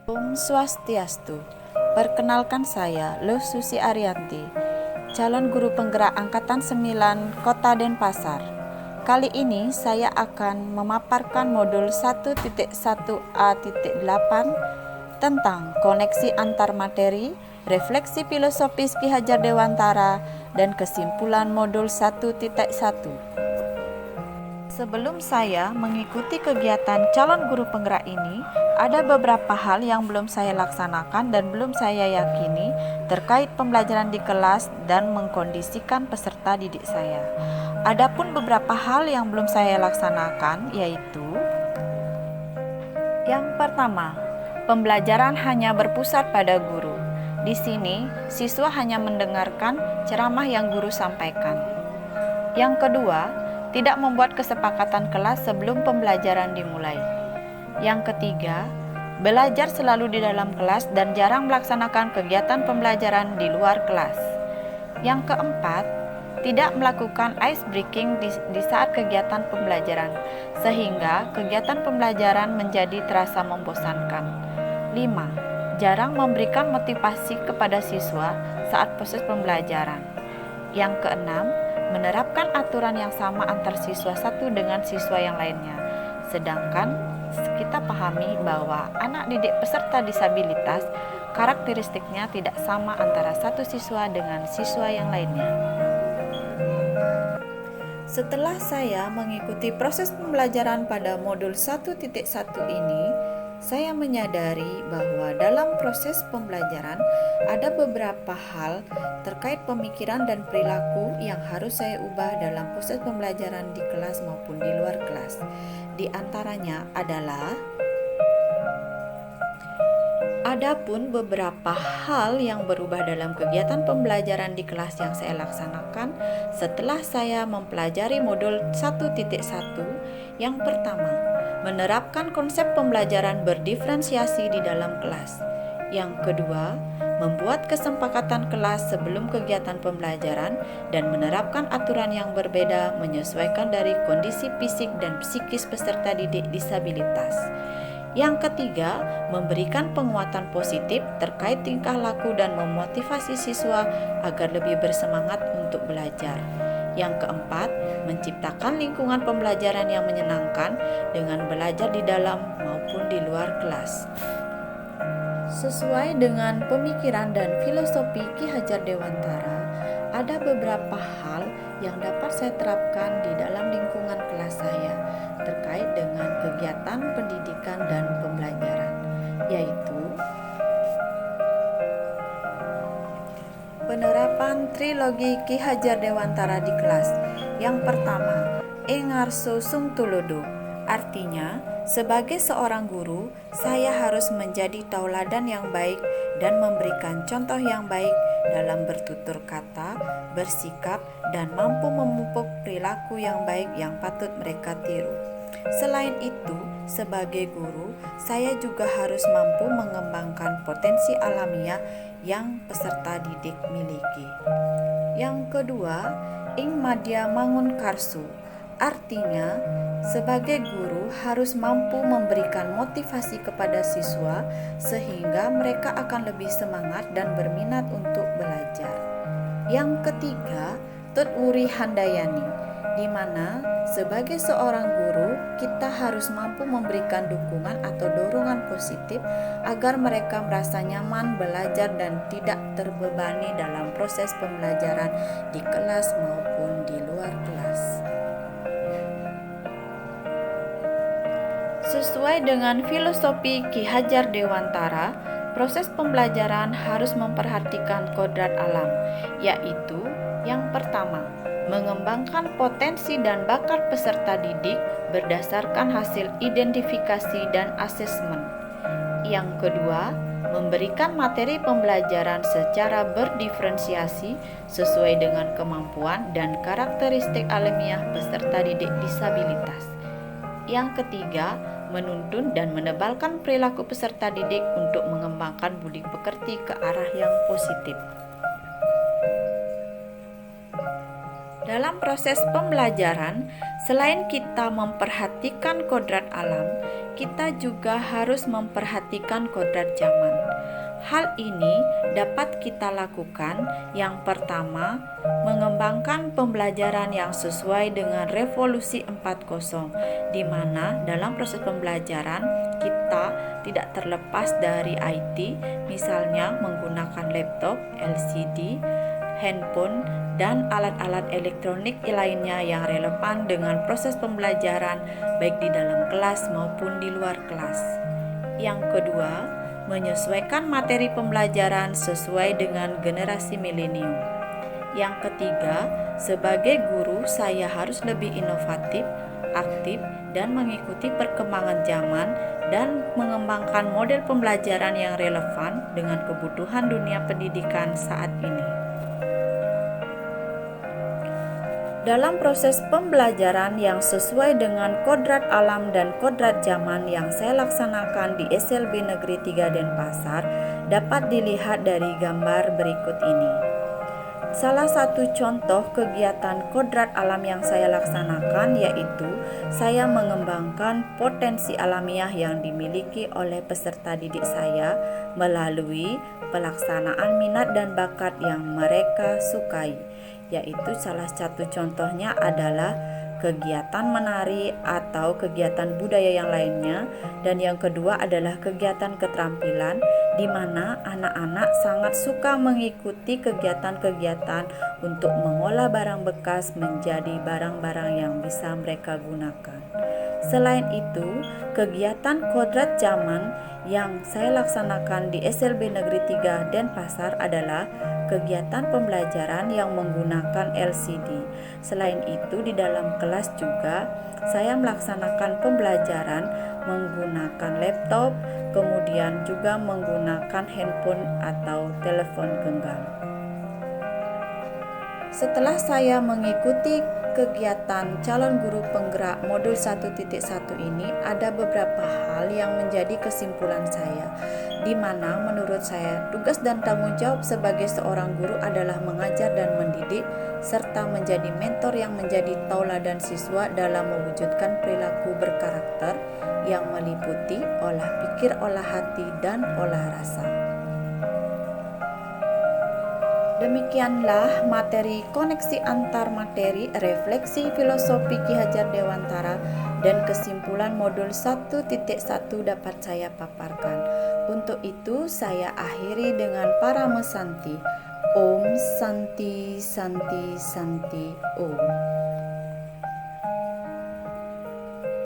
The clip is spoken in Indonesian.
Om Swastiastu. Perkenalkan saya, Luh Susi Arianti, calon guru penggerak Angkatan 9 Kota Denpasar. Kali ini saya akan memaparkan modul 1.1a.8 tentang koneksi antar materi, refleksi filosofis Ki Hajar Dewantara, dan kesimpulan modul 1.1. Sebelum saya mengikuti kegiatan calon guru penggerak ini, ada beberapa hal yang belum saya laksanakan dan belum saya yakini terkait pembelajaran di kelas dan mengkondisikan peserta didik saya. Adapun beberapa hal yang belum saya laksanakan yaitu: yang pertama, pembelajaran hanya berpusat pada guru. Di sini, siswa hanya mendengarkan ceramah yang guru sampaikan. Yang kedua, tidak membuat kesepakatan kelas sebelum pembelajaran dimulai. Yang ketiga, belajar selalu di dalam kelas dan jarang melaksanakan kegiatan pembelajaran di luar kelas. Yang keempat, tidak melakukan ice breaking di saat kegiatan pembelajaran, sehingga kegiatan pembelajaran menjadi terasa membosankan. 5. Jarang memberikan motivasi kepada siswa saat proses pembelajaran. Yang keenam, menerapkan aturan yang sama antar siswa satu dengan siswa yang lainnya. Sedangkan kita pahami bahwa anak didik peserta disabilitas karakteristiknya tidak sama antara satu siswa dengan siswa yang lainnya. Setelah saya mengikuti proses pembelajaran pada modul 1.1 ini, saya menyadari bahwa dalam proses pembelajaran ada beberapa hal terkait pemikiran dan perilaku yang harus saya ubah dalam proses pembelajaran di kelas maupun di luar kelas. Di antaranya adalah: adapun beberapa hal yang berubah dalam kegiatan pembelajaran di kelas yang saya laksanakan setelah saya mempelajari modul 1.1. Yang pertama, menerapkan konsep pembelajaran berdiferensiasi di dalam kelas. Yang kedua, membuat kesepakatan kelas sebelum kegiatan pembelajaran dan menerapkan aturan yang berbeda menyesuaikan dari kondisi fisik dan psikis peserta didik disabilitas. Yang ketiga, memberikan penguatan positif terkait tingkah laku dan memotivasi siswa agar lebih bersemangat untuk belajar. Yang keempat, menciptakan lingkungan pembelajaran yang menyenangkan dengan belajar di dalam maupun di luar kelas. Sesuai dengan pemikiran dan filosofi Ki Hajar Dewantara, ada beberapa hal yang dapat saya terapkan di dalam lingkungan kelas saya terkait dengan kegiatan pendidikan dan pembelajaran, yaitu penerapan trilogi Ki Hajar Dewantara di kelas. Yang pertama, Engarso Sung Tulodo. Artinya, sebagai seorang guru, saya harus menjadi tauladan yang baik dan memberikan contoh yang baik dalam bertutur kata, bersikap, dan mampu memupuk perilaku yang baik yang patut mereka tiru. Selain itu, sebagai guru, saya juga harus mampu mengembangkan potensi alamiah yang peserta didik miliki. Yang kedua, Ing Madya Mangun Karsu. Artinya, sebagai guru harus mampu memberikan motivasi kepada siswa sehingga mereka akan lebih semangat dan berminat untuk belajar. Yang ketiga, Tut Wuri Handayani, di mana sebagai seorang guru kita harus mampu memberikan dukungan atau dorongan positif agar mereka merasa nyaman belajar dan tidak terbebani dalam proses pembelajaran di kelas maupun di luar kelas. Sesuai dengan filosofi Ki Hajar Dewantara, proses pembelajaran harus memperhatikan kodrat alam, yaitu yang pertama, mengembangkan potensi dan bakat peserta didik berdasarkan hasil identifikasi dan asesmen. Yang kedua, memberikan materi pembelajaran secara berdiferensiasi sesuai dengan kemampuan dan karakteristik alamiah peserta didik disabilitas. Yang ketiga, menuntun dan menebalkan perilaku peserta didik untuk mengembangkan budi pekerti ke arah yang positif. Dalam proses pembelajaran, selain kita memperhatikan memperhatikan kodrat alam, kita juga harus memperhatikan kodrat zaman. Hal ini dapat kita lakukan. Yang pertama, mengembangkan pembelajaran yang sesuai dengan revolusi 4.0, di mana dalam proses pembelajaran kita tidak terlepas dari IT, misalnya menggunakan laptop, LCD, handphone, dan alat-alat elektronik lainnya yang relevan dengan proses pembelajaran baik di dalam kelas maupun di luar kelas. Yang kedua, menyesuaikan materi pembelajaran sesuai dengan generasi milenium. Yang ketiga, sebagai guru saya harus lebih inovatif, aktif, dan mengikuti perkembangan zaman dan mengembangkan model pembelajaran yang relevan dengan kebutuhan dunia pendidikan saat ini. Dalam proses pembelajaran yang sesuai dengan kodrat alam dan kodrat zaman yang saya laksanakan di SLB Negeri 3 Denpasar dapat dilihat dari gambar berikut ini. Salah satu contoh kegiatan kodrat alam yang saya laksanakan yaitu saya mengembangkan potensi alamiah yang dimiliki oleh peserta didik saya melalui pelaksanaan minat dan bakat yang mereka sukai, yaitu salah satu contohnya adalah kegiatan menari atau kegiatan budaya yang lainnya, dan yang kedua adalah kegiatan keterampilan di mana anak-anak sangat suka mengikuti kegiatan-kegiatan untuk mengolah barang bekas menjadi barang-barang yang bisa mereka gunakan. Selain itu, kegiatan kodrat zaman yang saya laksanakan di SLB Negeri 3 Denpasar adalah kegiatan pembelajaran yang menggunakan LCD. Selain itu, di dalam kelas juga saya melaksanakan pembelajaran menggunakan laptop, kemudian juga menggunakan handphone atau telepon genggam. Setelah saya mengikuti kegiatan calon guru penggerak modul 1.1 ini, ada beberapa hal yang menjadi kesimpulan saya, di mana menurut saya tugas dan tanggung jawab sebagai seorang guru adalah mengajar dan mendidik, serta menjadi mentor yang menjadi tauladan siswa dalam mewujudkan perilaku berkarakter yang meliputi olah pikir, olah hati, dan olah rasa. Demikianlah materi koneksi antar materi, refleksi filosofi Ki Hajar Dewantara, dan kesimpulan modul 1.1 dapat saya paparkan. Untuk itu saya akhiri dengan Parama Santi. Om Santi Santi Santi Om.